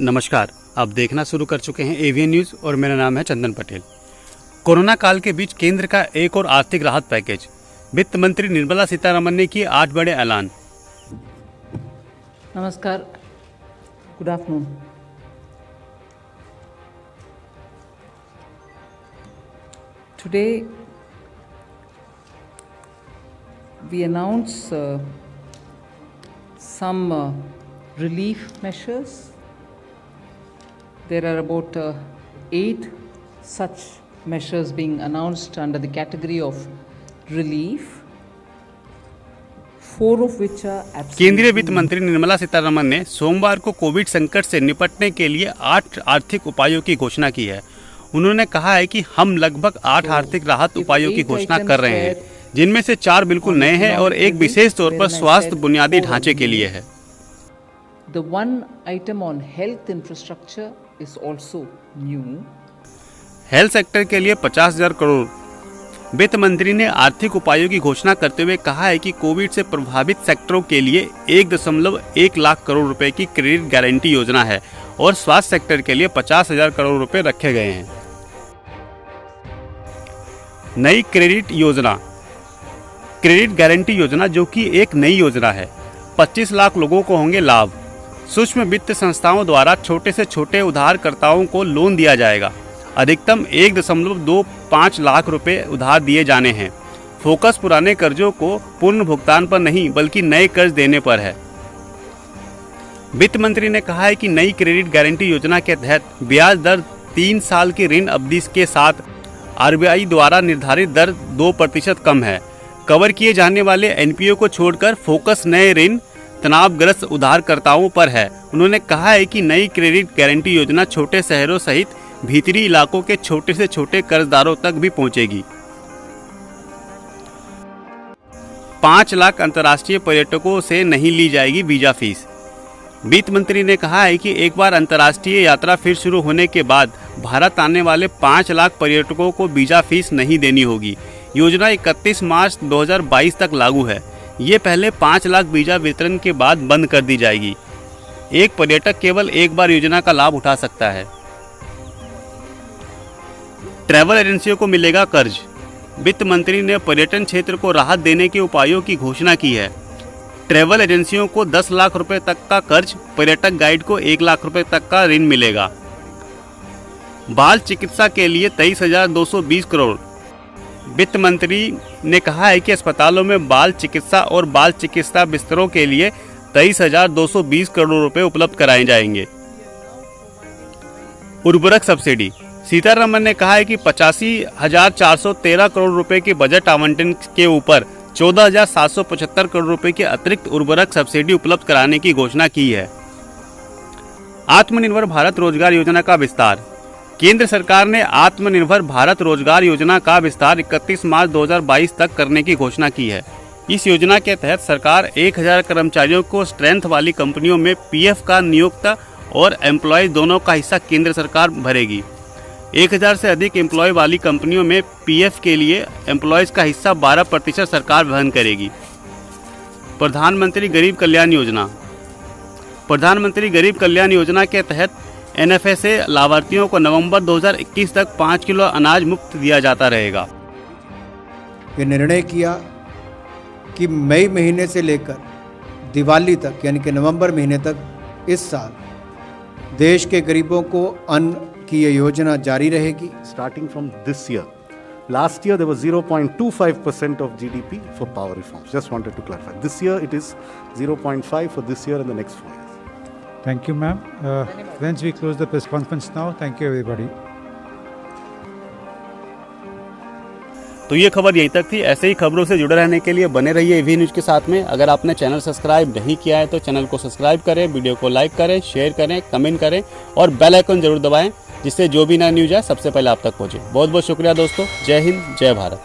नमस्कार, आप देखना शुरू कर चुके हैं एवीएन न्यूज़ और मेरा नाम है चंदन पटेल। कोरोना काल के बीच केंद्र का एक और आर्थिक राहत पैकेज, वित्त मंत्री निर्मला सीतारमण ने किए 8 बड़े ऐलान। नमस्कार, good afternoon. Today we announce some relief measures. There are about 8 such measures being announced under the category of relief, 4 of which are absolutely. केंद्रीय वित्त मंत्री निर्मला सीतारमण ने सोमवार को कोविड संकट से निपटने के लिए 8 आर्थिक उपायों की घोषणा की है। उन्होंने कहा है कि हम लगभग 8 आर्थिक राहत उपायों की घोषणा कर रहे हैं, जिनमें से 4 बिल्कुल नए हैं और एक विशेष तौर पर स्वास्थ्य बुनियादी ढांचे के लिए है। The one item on health infrastructure is also new. Health sector के लिए 50,000 करोड़। वित्त मंत्री ने आर्थिक उपायों की घोषणा करते हुए कहा है कि कोविड से प्रभावित सेक्टरों के लिए 1.1 लाख करोड़ रुपए की क्रेडिट गारंटी योजना है और स्वास्थ्य सेक्टर के लिए 50,000 करोड़ रुपए रखे गए हैं। नई क्रेडिट योजना, क्रेडिट गारंटी योजना जो कि एक नई योजना है, 25 लाख लोगों को होंगे लाभ। सूक्ष्म वित्त संस्थाओं द्वारा छोटे से छोटे उधारकर्ताओं को लोन दिया जाएगा। अधिकतम 1.25 लाख रुपए उधार दिए जाने हैं। फोकस पुराने कर्जों को पूर्ण भुगतान पर नहीं बल्कि नए कर्ज देने पर है। वित्त मंत्री ने कहा है कि नई क्रेडिट गारंटी योजना के तहत ब्याज दर 3 साल की ऋण अवधि के साथ आरबीआई द्वारा निर्धारित दर 2% कम है। कवर किए जाने वाले एनपीओ को छोड़कर फोकस नए ऋण तनावग्रस्त उधारकर्ताओं पर है। उन्होंने कहा है कि नई क्रेडिट गारंटी योजना छोटे शहरों सहित भीतरी इलाकों के छोटे से छोटे कर्जदारों तक भी पहुंचेगी। 5 लाख अंतर्राष्ट्रीय पर्यटकों से नहीं ली जाएगी वीजा फीस। वित्त मंत्री ने कहा है कि एक बार अंतर्राष्ट्रीय यात्रा फिर शुरू होने के बाद भारत आने वाले 5 लाख पर्यटकों को वीजा फीस नहीं देनी होगी। योजना 31 मार्च 2022 तक लागू है। ये पहले 5 लाख वीजा वितरण के बाद बंद कर दी जाएगी। एक पर्यटक केवल एक बार योजना का लाभ उठा सकता है। ट्रैवल एजेंसियों को मिलेगा कर्ज। वित्त मंत्री ने पर्यटन क्षेत्र को राहत देने के उपायों की घोषणा की है। ट्रैवल एजेंसियों को 10 लाख रुपए तक का कर्ज, पर्यटक गाइड को 1 लाख रुपए तक का ऋण मिलेगा। बाल चिकित्सा के लिए 23,220 करोड़। वित्त मंत्री ने कहा है कि अस्पतालों में बाल चिकित्सा और बाल चिकित्सा बिस्तरों के लिए 23,220 करोड़ रुपए उपलब्ध कराए जाएंगे। उर्वरक सब्सिडी, सीतारमण ने कहा है कि 85,413 करोड़ रुपए के बजट आवंटन के ऊपर 14,775 करोड़ रुपए के अतिरिक्त उर्वरक सब्सिडी उपलब्ध कराने की घोषणा की है। आत्मनिर्भर भारत रोजगार योजना का विस्तार, केंद्र सरकार ने आत्मनिर्भर भारत रोजगार योजना का विस्तार 31 मार्च 2022 तक करने की घोषणा की है। इस योजना के तहत सरकार 1000 कर्मचारियों को स्ट्रेंथ वाली कंपनियों में पीएफ का नियोक्ता और एम्प्लॉयज दोनों का हिस्सा केंद्र सरकार भरेगी। 1000 से अधिक एम्प्लॉय वाली कंपनियों में पीएफ के लिए एम्प्लॉयज का हिस्सा 12% सरकार वहन करेगी। प्रधानमंत्री गरीब कल्याण योजना, प्रधानमंत्री गरीब कल्याण योजना के तहत एनएफएसए लाभार्थियों को नवंबर 2021 तक 5 किलो अनाज मुफ्त दिया जाता रहेगा। ये निर्णय किया कि मई महीने से लेकर दिवाली तक यानी कि नवंबर महीने तक इस साल देश के गरीबों को अन्न की ये योजना जारी रहेगी। Starting from this year, last year there was 0.25% of GDP for power reforms. Just wanted to clarify. This year it is 0.5 for this year and the next 4 years. Thank you, ma'am. Friends, we close the press conference now. Thank you, everybody. तो ये खबर यहीं तक थी। ऐसे ही खबरों से जुड़े रहने के लिए बने रहिए एवीएन न्यूज़ के साथ में। अगर आपने चैनल सब्सक्राइब नहीं किया है तो चैनल को सब्सक्राइब करें, वीडियो को लाइक करें, शेयर करें, कमेंट करें और बेल आइकन जरूर दबाएं, जिससे जो भी नया न्यूज़ है सबसे पहले आप तक पहुंचे। बहुत बहुत शुक्रिया दोस्तों। जय हिंद, जय भारत।